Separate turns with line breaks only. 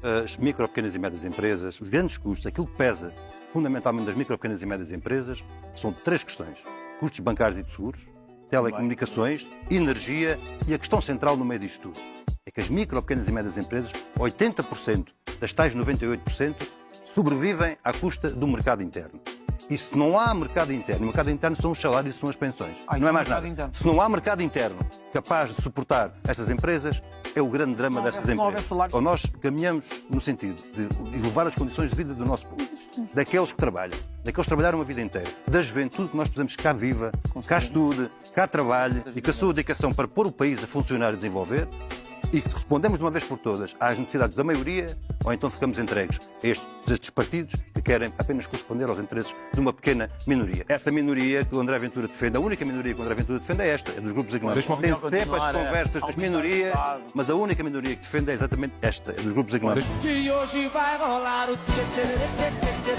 As micro, pequenas e médias empresas, os grandes custos, aquilo que pesa fundamentalmente das micro, pequenas e médias empresas, são três questões. Custos bancários e de seguros, telecomunicações, energia e a questão central no meio disto tudo é que as micro, pequenas e médias empresas, 80% das tais 98%, sobrevivem à custa do mercado interno. E se não há mercado interno, o mercado interno são os salários e são as pensões. Não é mais nada.
Interno.
Se não há mercado interno capaz de suportar estas empresas, é o grande drama destas empresas. Ou nós caminhamos no sentido de elevar as condições de vida do nosso povo, daqueles que trabalham, daqueles que trabalharam a vida inteira, da juventude que nós precisamos cá viva, cá estude, cá trabalhe e com a sua dedicação para pôr o país a funcionar e desenvolver, e que respondemos de uma vez por todas às necessidades da maioria, ou então ficamos entregues a estes partidos que querem apenas corresponder aos interesses de uma pequena minoria. Essa minoria que o André Ventura defende, a única minoria que o André Ventura defende é esta, é dos grupos ignorantes. Tem sempre as conversas das minorias, mas a única minoria que defende é exatamente esta, é dos grupos ignorantes.
Que hoje vai rolar o tchê tchê tchê tchê tchê